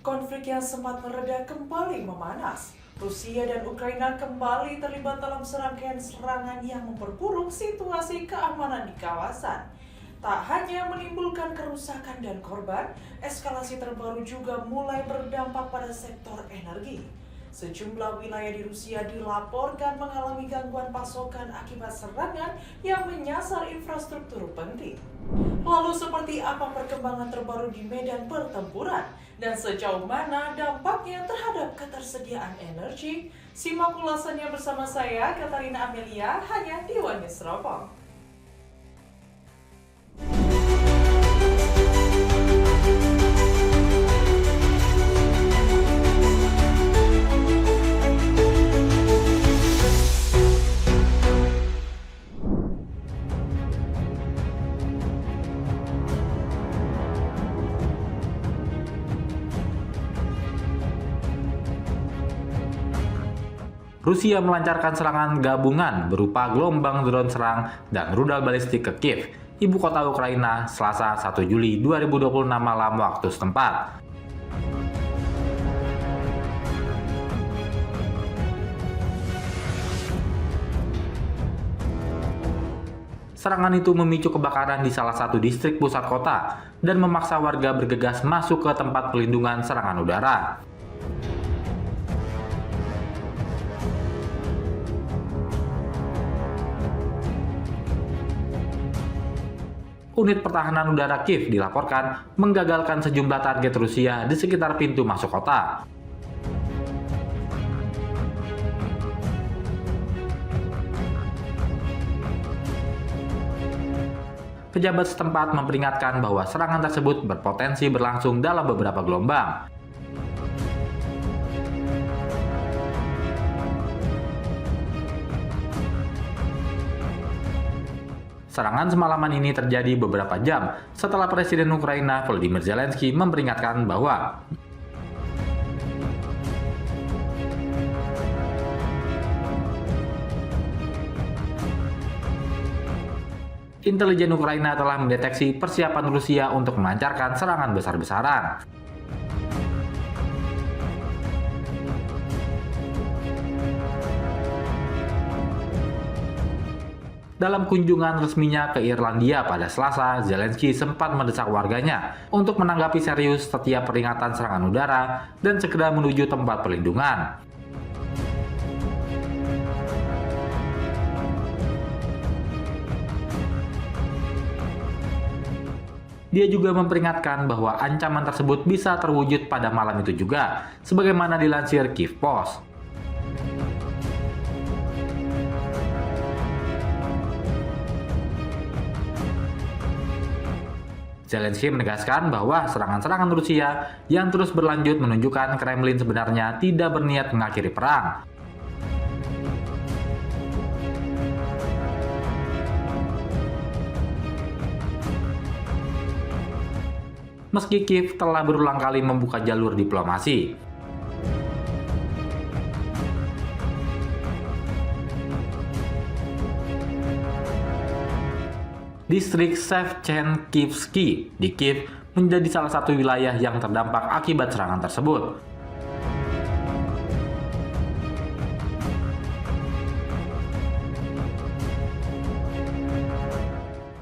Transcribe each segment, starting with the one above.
Konflik yang sempat mereda kembali memanas. Rusia dan Ukraina kembali terlibat dalam serangkaian serangan yang memperburuk situasi keamanan di kawasan. Tak hanya menimbulkan kerusakan dan korban, eskalasi terbaru juga mulai berdampak pada sektor energi. Sejumlah wilayah di Rusia dilaporkan mengalami gangguan pasokan akibat serangan yang menyasar infrastruktur penting. Lalu seperti apa perkembangan terbaru di medan pertempuran? Dan sejauh mana dampaknya terhadap ketersediaan energi? Simak ulasannya bersama saya, Katarina Amelia, hanya di One News Serapong. Rusia melancarkan serangan gabungan berupa gelombang drone serang dan rudal balistik ke Kiev, ibu kota Ukraina, Selasa 1 Juli 2026 malam waktu setempat. Serangan itu memicu kebakaran di salah satu distrik pusat kota dan memaksa warga bergegas masuk ke tempat pelindungan serangan udara. Unit pertahanan udara Kiev dilaporkan menggagalkan sejumlah target Rusia di sekitar pintu masuk kota. Pejabat setempat memperingatkan bahwa serangan tersebut berpotensi berlangsung dalam beberapa gelombang. Serangan semalaman ini terjadi beberapa jam setelah Presiden Ukraina Volodymyr Zelensky memperingatkan bahwa intelijen Ukraina telah mendeteksi persiapan Rusia untuk melancarkan serangan besar-besaran. Dalam kunjungan resminya ke Irlandia pada Selasa, Zelensky sempat mendesak warganya untuk menanggapi serius setiap peringatan serangan udara dan segera menuju tempat perlindungan. Dia juga memperingatkan bahwa ancaman tersebut bisa terwujud pada malam itu juga, sebagaimana dilansir Kiev Post. Zelensky menegaskan bahwa serangan-serangan Rusia yang terus berlanjut menunjukkan Kremlin sebenarnya tidak berniat mengakhiri perang. Meski Kiev telah berulang kali membuka jalur diplomasi, distrik Shevchenkivsky di Kiev menjadi salah satu wilayah yang terdampak akibat serangan tersebut.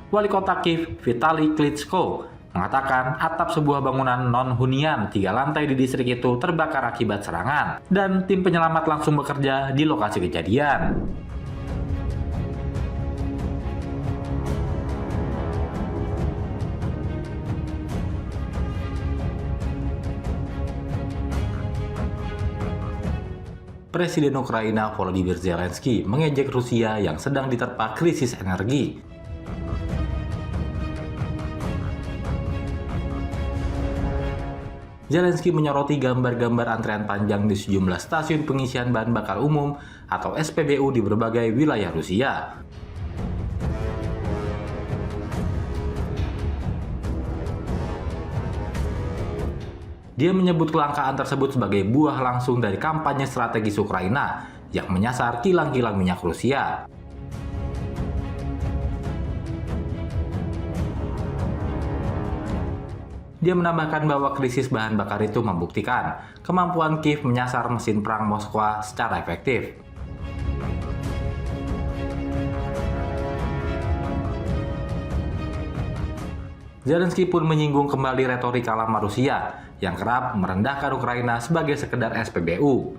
Wali kota Kiev, Vitali Klitschko, mengatakan atap sebuah bangunan non-hunian 3 lantai di distrik itu terbakar akibat serangan, dan tim penyelamat langsung bekerja di lokasi kejadian. Presiden Ukraina Volodymyr Zelensky mengejek Rusia yang sedang diterpa krisis energi. Zelensky menyoroti gambar-gambar antrean panjang di sejumlah stasiun pengisian bahan bakar umum atau SPBU di berbagai wilayah Rusia. Dia menyebut kelangkaan tersebut sebagai buah langsung dari kampanye strategis Ukraina yang menyasar kilang-kilang minyak Rusia. Dia menambahkan bahwa krisis bahan bakar itu membuktikan kemampuan Kiev menyasar mesin perang Moskwa secara efektif. Zelensky pun menyinggung kembali retorika lama Rusia yang kerap merendahkan Ukraina sebagai sekedar SPBU.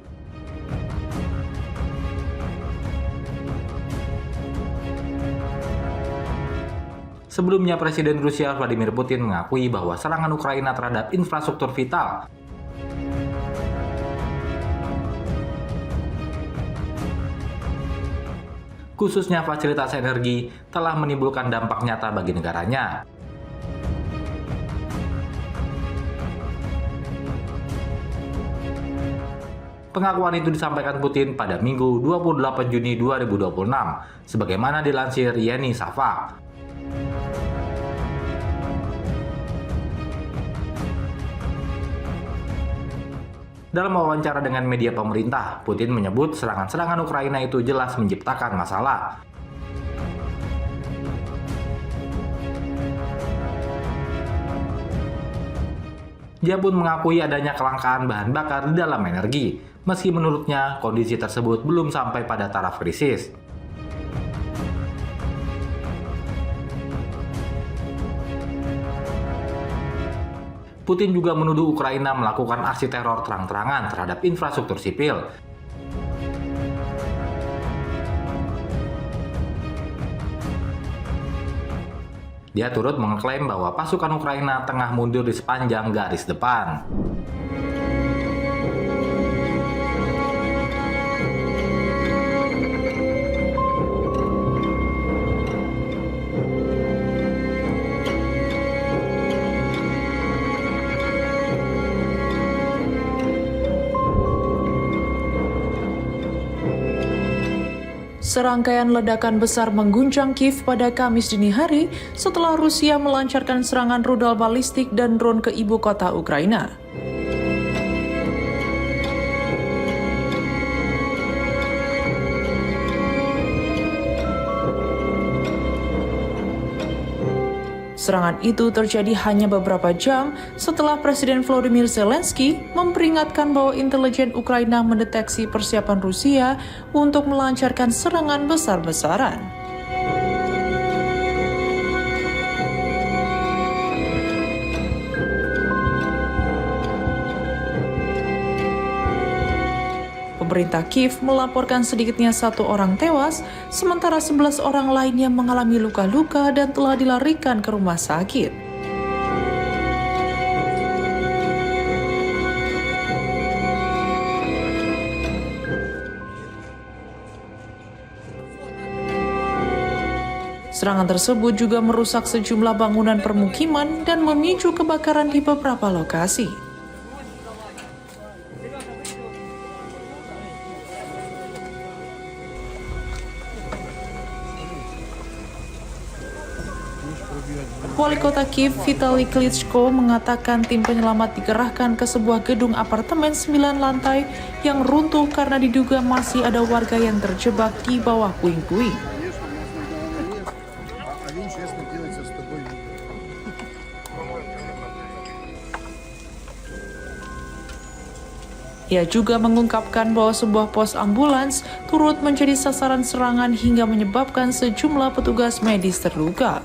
Sebelumnya, Presiden Rusia Vladimir Putin mengakui bahwa serangan Ukraina terhadap infrastruktur vital khususnya fasilitas energi telah menimbulkan dampak nyata bagi negaranya. Pengakuan itu disampaikan Putin pada Minggu 28 Juni 2026, sebagaimana dilansir Yeni Savak. Dalam wawancara dengan media pemerintah, Putin menyebut serangan-serangan Ukraina itu jelas menciptakan masalah. Dia pun mengakui adanya kelangkaan bahan bakar di dalam energi, meski menurutnya kondisi tersebut belum sampai pada taraf krisis. Putin juga menuduh Ukraina melakukan aksi teror terang-terangan terhadap infrastruktur sipil. Dia turut mengklaim bahwa pasukan Ukraina tengah mundur di sepanjang garis depan. Serangkaian ledakan besar mengguncang Kiev pada Kamis dini hari setelah Rusia melancarkan serangan rudal balistik dan drone ke ibu kota Ukraina. Serangan itu terjadi hanya beberapa jam setelah Presiden Volodymyr Zelensky memperingatkan bahwa intelijen Ukraina mendeteksi persiapan Rusia untuk melancarkan serangan besar-besaran. Pemerintah Kiev melaporkan sedikitnya 1 orang tewas, sementara 11 orang lainnya mengalami luka-luka dan telah dilarikan ke rumah sakit. Serangan tersebut juga merusak sejumlah bangunan permukiman dan memicu kebakaran di beberapa lokasi. Wali kota Kiev, Vitaly Klitschko, mengatakan tim penyelamat dikerahkan ke sebuah gedung apartemen 9 lantai yang runtuh karena diduga masih ada warga yang terjebak di bawah puing-puing. Ia juga mengungkapkan bahwa sebuah pos ambulans turut menjadi sasaran serangan hingga menyebabkan sejumlah petugas medis terluka.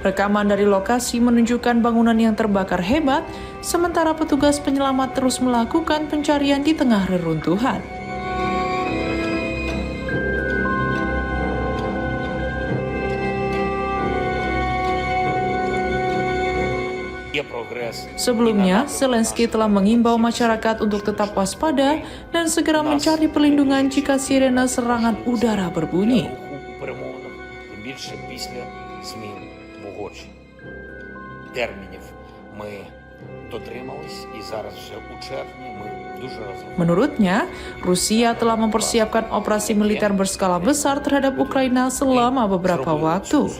Rekaman dari lokasi menunjukkan bangunan yang terbakar hebat, sementara petugas penyelamat terus melakukan pencarian di tengah reruntuhan. Sebelumnya, Zelensky telah mengimbau masyarakat untuk tetap waspada dan segera mencari perlindungan jika sirene serangan udara berbunyi. Menurutnya, Rusia telah mempersiapkan operasi militer berskala besar terhadap Ukraina selama beberapa waktu.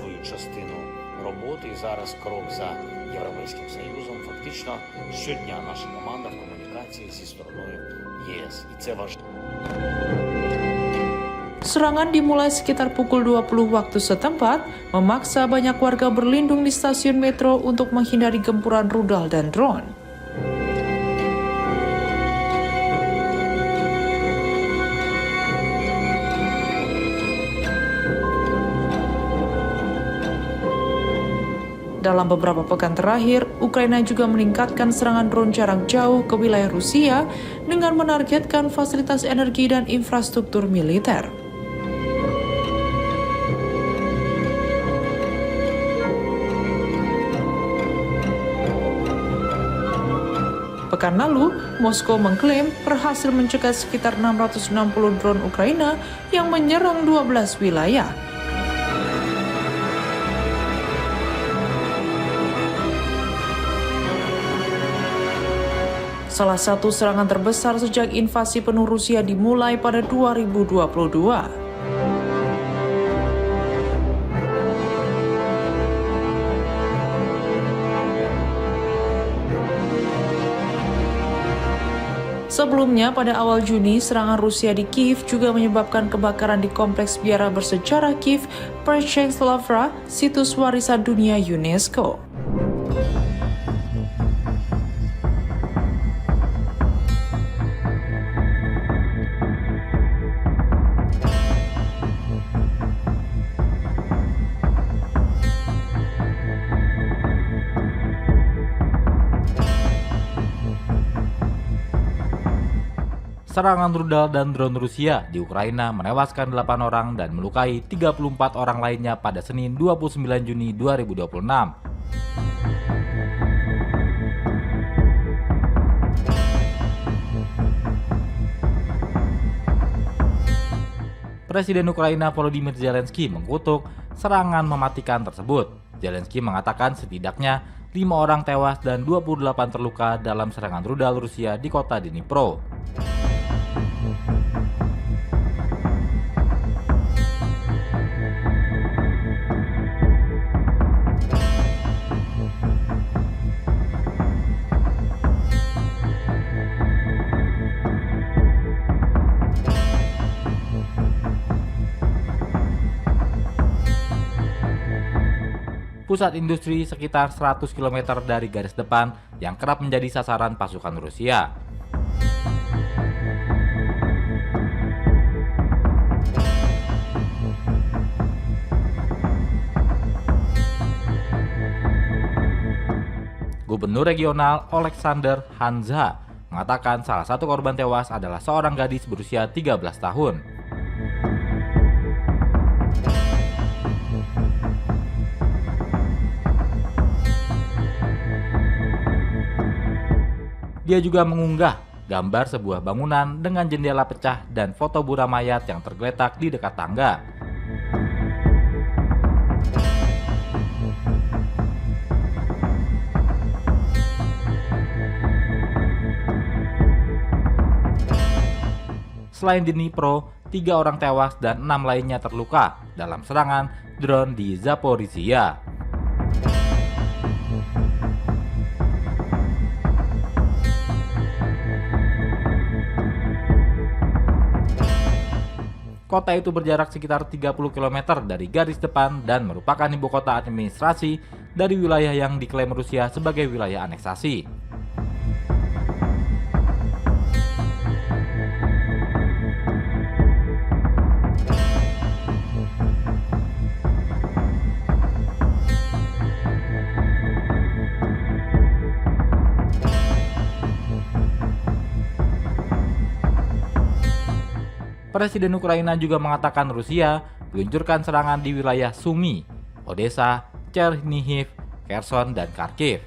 Serangan dimulai sekitar pukul 20 waktu setempat, memaksa banyak warga berlindung di stasiun metro untuk menghindari gempuran rudal dan drone. Dalam beberapa pekan terakhir, Ukraina juga meningkatkan serangan drone jarak jauh ke wilayah Rusia dengan menargetkan fasilitas energi dan infrastruktur militer. Pekan lalu, Moskow mengklaim berhasil mencegat sekitar 660 drone Ukraina yang menyerang 12 wilayah. Salah satu serangan terbesar sejak invasi penuh Rusia dimulai pada 2022. Sebelumnya, pada awal Juni, serangan Rusia di Kiev juga menyebabkan kebakaran di kompleks biara bersejarah Kiev, Presheslavra, situs warisan dunia UNESCO. Serangan rudal dan drone Rusia di Ukraina menewaskan 8 orang dan melukai 34 orang lainnya pada Senin 29 Juni 2026. Presiden Ukraina Volodymyr Zelensky mengutuk serangan mematikan tersebut. Zelensky mengatakan setidaknya 5 orang tewas dan 28 terluka dalam serangan rudal Rusia di kota Dnipro. Pusat industri sekitar 100 km dari garis depan yang kerap menjadi sasaran pasukan Rusia. Gubernur regional Alexander Hanza mengatakan salah satu korban tewas adalah seorang gadis berusia 13 tahun. Dia juga mengunggah gambar sebuah bangunan dengan jendela pecah dan foto buram mayat yang tergeletak di dekat tangga. Selain di Dnipro, 3 orang tewas dan 6 lainnya terluka dalam serangan drone di Zaporizhia. Kota itu berjarak sekitar 30 km dari garis depan dan merupakan ibu kota administrasi dari wilayah yang diklaim Rusia sebagai wilayah aneksasi. Presiden Ukraina juga mengatakan Rusia meluncurkan serangan di wilayah Sumy, Odessa, Chernihiv, Kherson, dan Kharkiv.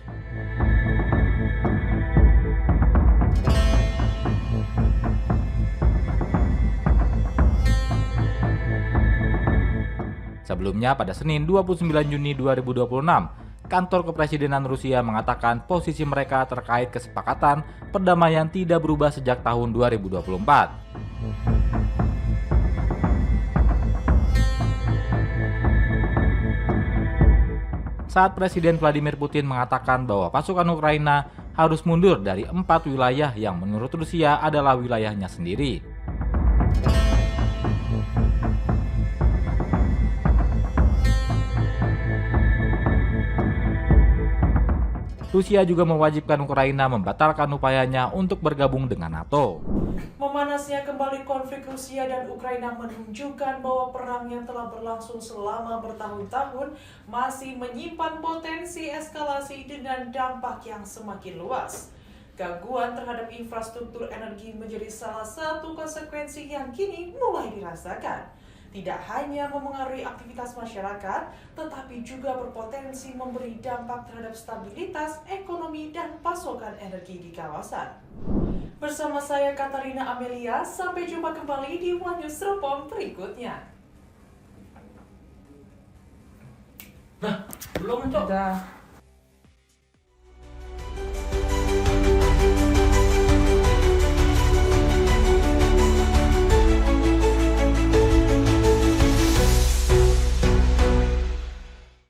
Sebelumnya pada Senin 29 Juni 2026, kantor kepresidenan Rusia mengatakan posisi mereka terkait kesepakatan perdamaian tidak berubah sejak tahun 2024. Saat Presiden Vladimir Putin mengatakan bahwa pasukan Ukraina harus mundur dari 4 wilayah yang menurut Rusia adalah wilayahnya sendiri. Rusia juga mewajibkan Ukraina membatalkan upayanya untuk bergabung dengan NATO. Memanasnya kembali konflik Rusia dan Ukraina menunjukkan bahwa perang yang telah berlangsung selama bertahun-tahun masih menyimpan potensi eskalasi dengan dampak yang semakin luas. Gangguan terhadap infrastruktur energi menjadi salah satu konsekuensi yang kini mulai dirasakan. Tidak hanya memengaruhi aktivitas masyarakat, tetapi juga berpotensi memberi dampak terhadap stabilitas ekonomi dan pasokan energi di kawasan. Bersama saya Katarina Amelia, sampai jumpa kembali di One News Serpong berikutnya. Nah, belum, Cok. Udah.